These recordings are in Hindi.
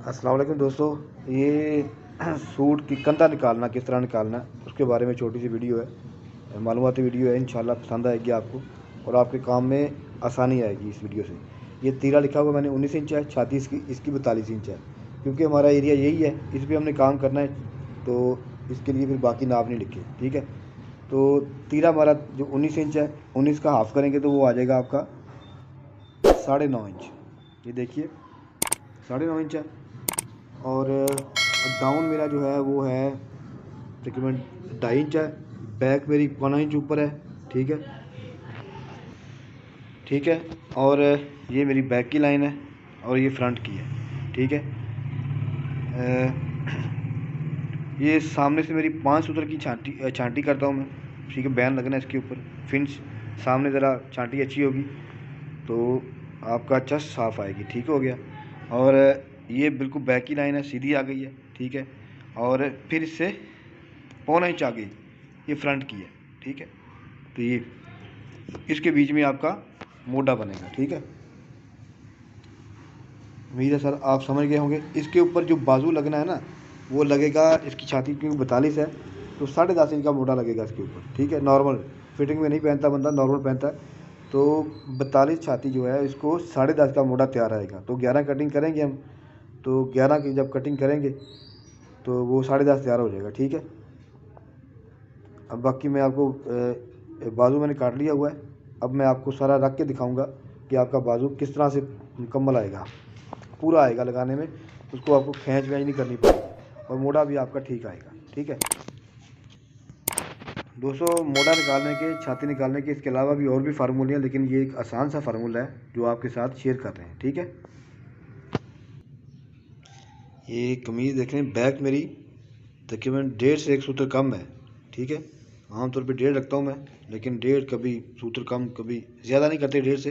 अस्सलाम वालेकुम दोस्तों, ये सूट की कंधा निकालना किस तरह निकालना है उसके बारे में छोटी सी वीडियो है, मालूमाती वीडियो है। इंशाल्लाह पसंद आएगी आपको और आपके काम में आसानी आएगी इस वीडियो से। ये तीरा लिखा हुआ मैंने 19 इंच है, छाती इसकी 42 इंच है, क्योंकि हमारा एरिया यही है, इस पर हमने काम करना है, तो इसके लिए फिर बाकी नाप नहीं लिखे। ठीक है, तो तीरा हमारा जो 19 इंच है, 19 का हाफ़ करेंगे तो वो आ जाएगा आपका 9.5 इंच। ये देखिए 9.5 इंच है। और डाउन मेरा जो है वो है तकरीबन 2.5 इंच है। बैक मेरी 1 इंच ऊपर है। ठीक है, ठीक है। और ये मेरी बैक की लाइन है और ये फ्रंट की है। ठीक है, ये सामने से मेरी 5 सूत्र की छांटी करता हूँ मैं। ठीक है, बैन लगना है इसके ऊपर, फिंच सामने ज़रा छांटी अच्छी होगी तो आपका चेस्ट साफ आएगी। ठीक हो गया। और ये बिल्कुल बैक की लाइन है, सीधी आ गई है। ठीक है, और फिर इससे 1.25 इंच आ गई, ये फ्रंट की है। ठीक है, तो ये इसके बीच में आपका मोटा बनेगा। ठीक है, उम्मीद है सर आप समझ गए होंगे। इसके ऊपर जो बाजू लगना है ना, वो लगेगा, इसकी छाती क्योंकि 42 है तो 10.5 इंच का मोटा लगेगा इसके ऊपर। ठीक है, नॉर्मल फिटिंग में नहीं पहनता बंदा, नॉर्मल पहनता है तो 42 छाती जो है इसको 10.5 का मोटा तैयार आएगा। तो 11 कटिंग करेंगे हम, तो 11 की जब कटिंग करेंगे तो वो 10.5 तैयार हो जाएगा। ठीक है, अब बाकी मैं आपको बाजू मैंने काट लिया हुआ है। अब मैं आपको सारा रख के दिखाऊंगा कि आपका बाजू किस तरह से मुकम्मल आएगा, पूरा आएगा लगाने में, उसको आपको खींच वेंच नहीं करनी पड़ेगी और मोटा भी आपका ठीक आएगा। ठीक है दोस्तों, मोटा निकालने के, छाती निकालने के इसके अलावा भी और भी फार्मूले हैं, लेकिन ये एक आसान सा फार्मूला है जो आपके साथ शेयर कर रहे हैं। ठीक है, ये कमीज़ देख लें, बैक मेरी तकरीबन 1.5 से 1 सूत्र कम है। ठीक है, आमतौर पे 1.5 रखता हूँ मैं, लेकिन 1.5 कभी सूत्र कम, कभी ज़्यादा नहीं करते। 1.5 से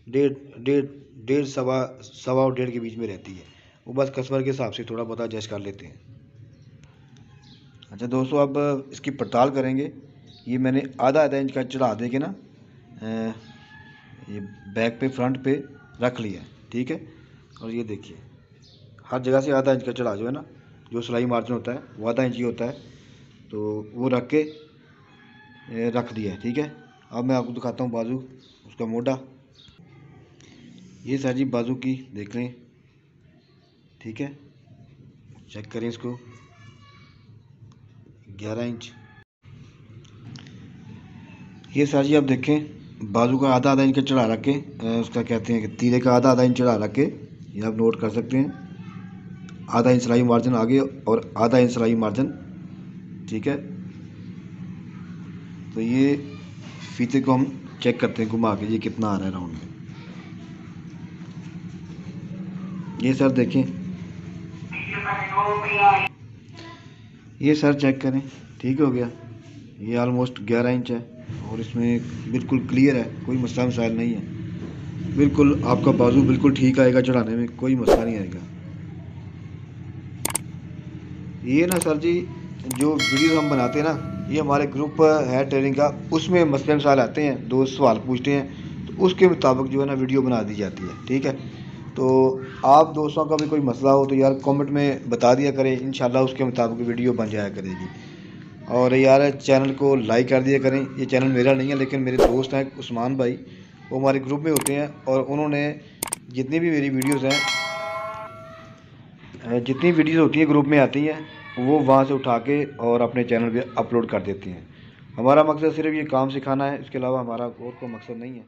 1.5 सवा और 1.5 के बीच में रहती है, वो बस कस्टमर के हिसाब से थोड़ा बहुत एडजस्ट कर लेते हैं। अच्छा दोस्तों, अब इसकी पड़ताल करेंगे। ये मैंने आधा इंच का चढ़ा दे के ना ये बैक पे फ्रंट पे रख लिया है। ठीक है, और ये देखिए हर जगह से आधा इंच का चढ़ा जो है ना, जो सिलाई मार्जिन होता है वो आधा इंच ही होता है, तो वो रख के रख दिया है। ठीक है, अब मैं आपको दिखाता हूँ बाजू, उसका मोटा। ये सर जी बाजू की देख लें। ठीक है, चेक करें इसको, 11 इंच। ये सर जी आप देखें, बाजू का आधा इंच का चढ़ा रख के, उसका कहते हैं कि तीरे का आधा इंच चढ़ा रख के, ये आप नोट कर सकते हैं। आधा इंच सिलाई मार्जिन आगे और आधा इंच सिलाई मार्जिन। ठीक है, तो ये फीते को हम चेक करते हैं घुमा के, ये कितना आ रहा है राउंड में। ये सर देखें, ये सर चेक करें, ठीक हो गया। ये ऑलमोस्ट 11 इंच है और इसमें बिल्कुल क्लियर है, कोई मसला मसाइल नहीं है। बिल्कुल आपका बाजू बिल्कुल ठीक आएगा, चढ़ाने में कोई मसला नहीं आएगा। ये ना सर जी, जो वीडियो हम बनाते हैं ना, ये हमारे ग्रुप है ट्रेनिंग का, उसमें मसले मसाइल आते हैं, दोस्त सवाल पूछते हैं, तो उसके मुताबिक जो है ना वीडियो बना दी जाती है। ठीक है, तो आप दोस्तों का भी कोई मसला हो तो यार कमेंट में बता दिया करें, इंशाल्लाह उसके मुताबिक वीडियो बन जाया करेगी। और यार चैनल को लाइक कर दिया करें। ये चैनल मेरा नहीं है, लेकिन मेरे दोस्त हैं उस्मान भाई, वो हमारे ग्रुप में होते हैं और उन्होंने जितनी भी मेरी वीडियोज़ हैं, जितनी वीडियोज़ होती हैं ग्रुप में आती हैं, वो वहाँ से उठा के और अपने चैनल पे अपलोड कर देते हैं। हमारा मकसद सिर्फ ये काम सिखाना है, इसके अलावा हमारा और कोई मकसद नहीं है।